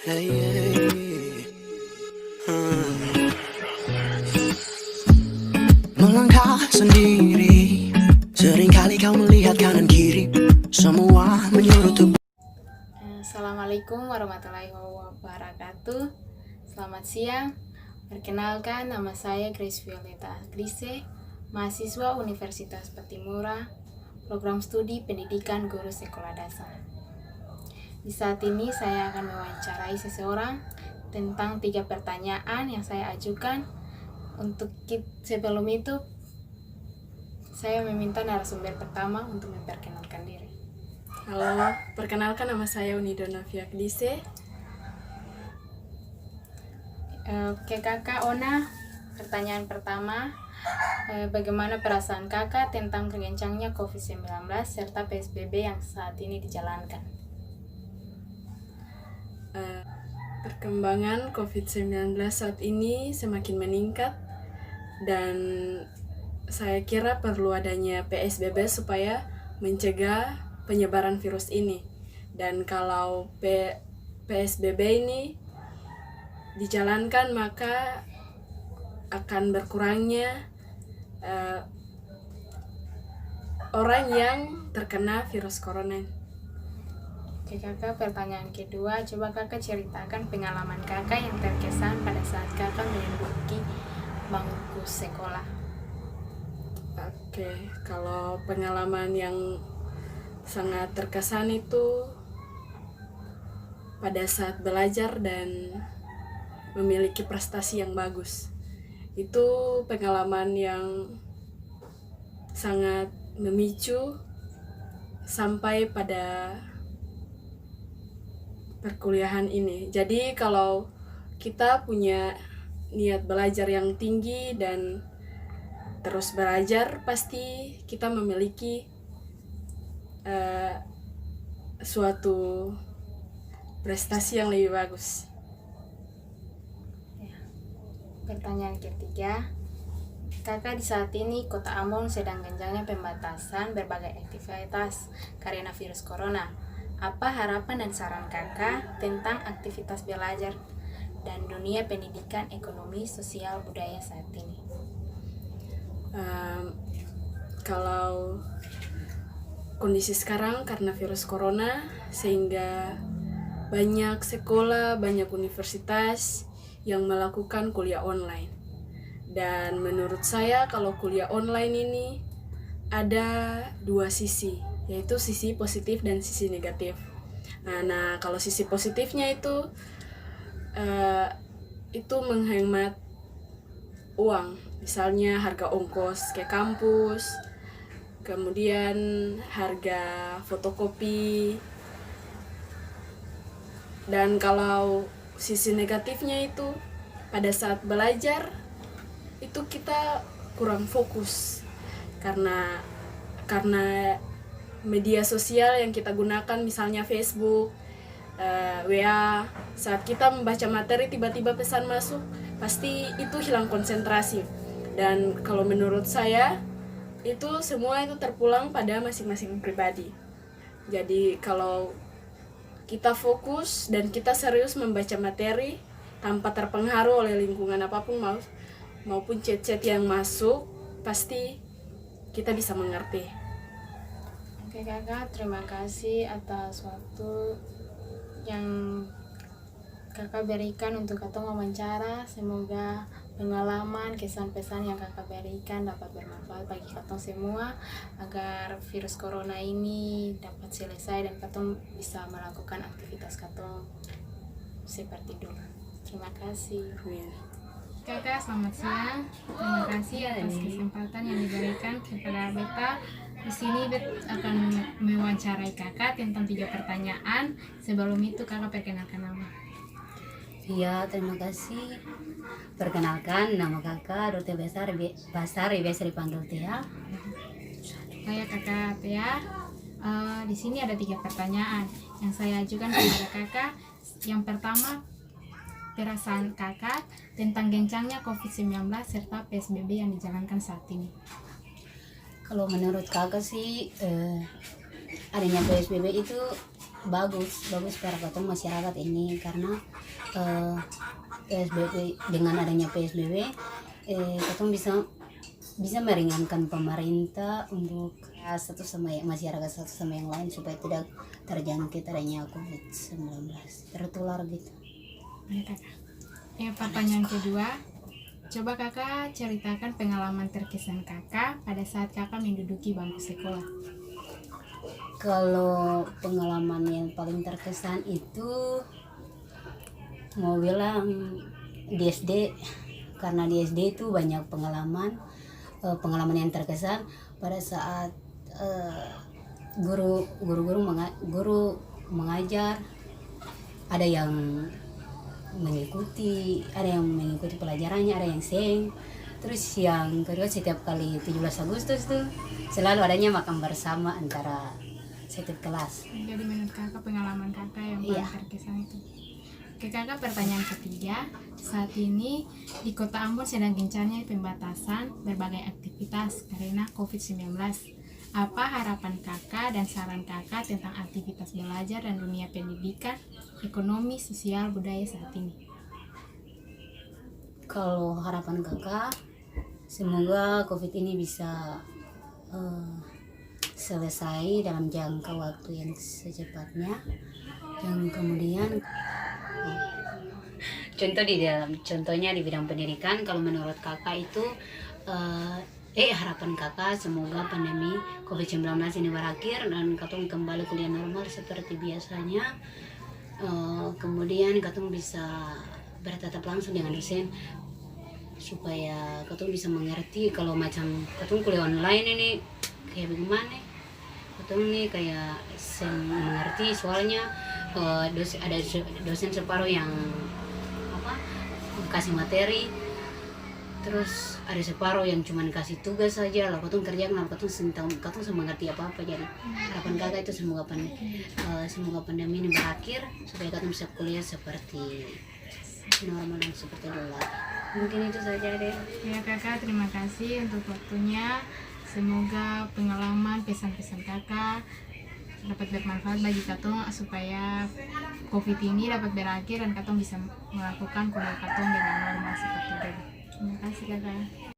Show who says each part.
Speaker 1: Hey, hey. Melangkah sendiri, seringkali kau melihat kanan kiri, semua menyuruh untuk.
Speaker 2: Assalamualaikum warahmatullahi wabarakatuh. Selamat siang. Perkenalkan, nama saya Grace Violeta Grise, mahasiswa Universitas Patimura, program studi pendidikan guru sekolah dasar. Di saat ini saya akan mewawancarai seseorang tentang 3 pertanyaan yang saya ajukan. Sebelum itu, saya meminta narasumber pertama untuk memperkenalkan diri.
Speaker 3: Halo, perkenalkan nama saya Unidona Fiakdise.
Speaker 2: Oke kakak Ona, pertanyaan pertama, bagaimana perasaan kakak tentang kencangnya COVID-19 serta PSBB yang saat ini dijalankan?
Speaker 3: Perkembangan COVID-19 saat ini semakin meningkat dan saya kira perlu adanya PSBB supaya mencegah penyebaran virus ini. Dan kalau PSBB ini dijalankan maka akan berkurangnya orang yang terkena virus corona.
Speaker 2: Oke kakak, pertanyaan kedua, coba kakak ceritakan pengalaman kakak yang terkesan pada saat kakak menduduki bangku sekolah.
Speaker 3: Oke, kalau pengalaman yang sangat terkesan itu pada saat belajar dan memiliki prestasi yang bagus. Itu pengalaman yang sangat memicu sampai pada perkuliahan ini. Jadi kalau kita punya niat belajar yang tinggi dan terus belajar, pasti kita memiliki suatu prestasi yang lebih bagus.
Speaker 2: Pertanyaan ketiga, kakak di saat ini Kota Ambon sedang gencarnya pembatasan berbagai aktivitas karena virus corona. Apa harapan dan saran kakak tentang aktivitas belajar dan dunia pendidikan, ekonomi, sosial, budaya saat ini?
Speaker 3: Kalau kondisi sekarang karena virus corona, sehingga banyak sekolah, banyak universitas yang melakukan kuliah online. Dan menurut saya kalau kuliah online ini ada 2 sisi, yaitu sisi positif dan sisi negatif. Nah kalau sisi positifnya itu menghemat uang, misalnya harga ongkos ke kampus, kemudian harga fotokopi. Dan kalau sisi negatifnya itu pada saat belajar itu kita kurang fokus karena media sosial yang kita gunakan, misalnya Facebook, WA, saat kita membaca materi tiba-tiba pesan masuk, pasti itu hilang konsentrasi. Dan kalau menurut saya itu semua itu terpulang pada masing-masing pribadi. Jadi kalau kita fokus dan kita serius membaca materi tanpa terpengaruh oleh lingkungan apapun maupun chat-chat yang masuk, pasti kita bisa mengerti.
Speaker 2: Oke kakak, terima kasih atas waktu yang kakak berikan untuk katong wawancara. Semoga pengalaman, kesan-pesan yang kakak berikan dapat bermanfaat bagi katong semua agar virus corona ini dapat selesai dan katong bisa melakukan aktivitas katong seperti dulu. Terima kasih. Kakak, selamat siang. Terima kasih atas kesempatan yang diberikan kepada beta. Di sini akan mewawancarai kakak tentang 3 pertanyaan. Sebelum itu kakak perkenalkan nama.
Speaker 4: Iya, terima kasih. Perkenalkan, nama kakak Dr. Basari, biasa dipanggil Tia.
Speaker 2: Saya kakak Tia. Di sini ada 3 pertanyaan yang saya ajukan kepada kakak. Yang pertama, perasaan kakak tentang gencangnya COVID-19 serta PSBB yang dijalankan saat ini.
Speaker 4: Kalau menurut kakak sih, adanya PSBB itu bagus para katong masyarakat ini karena PSBB, dengan adanya PSBB katong bisa meringankan pemerintah untuk satu sama masyarakat satu sama yang lain supaya tidak terjangkit adanya COVID-19 tertular gitu.
Speaker 2: Ya, kakak. Pertanyaan kedua, coba kakak ceritakan pengalaman terkesan kakak pada saat kakak menduduki bangku sekolah.
Speaker 4: Kalau pengalaman yang paling terkesan itu mau bilang di SD, karena di SD itu banyak pengalaman yang terkesan pada saat guru mengajar, ada yang mengikuti pelajarannya, ada yang seng. Terus yang kedua, setiap kali 17 Agustus tuh selalu adanya makan bersama antara setiap kelas.
Speaker 2: Jadi menurut kakak pengalaman kakak yang paling terkesan itu. Oke kakak, pertanyaan ketiga, saat ini di Kota Ambon sedang gencarnya pembatasan berbagai aktivitas karena COVID-19. Apa harapan kakak dan saran kakak tentang aktivitas belajar dan dunia pendidikan, ekonomi, sosial, budaya saat ini?
Speaker 4: Kalau harapan kakak, semoga COVID ini bisa selesai dalam jangka waktu yang secepatnya. Yang kemudian contohnya di bidang pendidikan, kalau menurut kakak itu harapan kakak semoga pandemi COVID-19 ini berakhir dan katong kembali kuliah normal seperti biasanya. Kemudian katong bisa bertatap langsung dengan dosen supaya katong bisa mengerti kalau macam katong kuliah online ini kayak bagaimana. Katong ini kayak mengerti soalnya ada dosen separuh yang kasih materi, terus ada separuh yang cuma kasih tugas saja, lalu katong kerjakan, lalu katong mengerti apa-apa. Jadi harapan kakak itu semoga pandemi ini berakhir supaya katong bisa kuliah seperti normal dan seperti dulu. Mungkin itu saja deh.
Speaker 2: Ya kakak, terima kasih untuk waktunya. Semoga pengalaman pesan-pesan kakak dapat bermanfaat bagi katong supaya COVID ini dapat berakhir dan katong bisa melakukan kuliah katong dengan normal seperti dulu. Terima kasih kakak.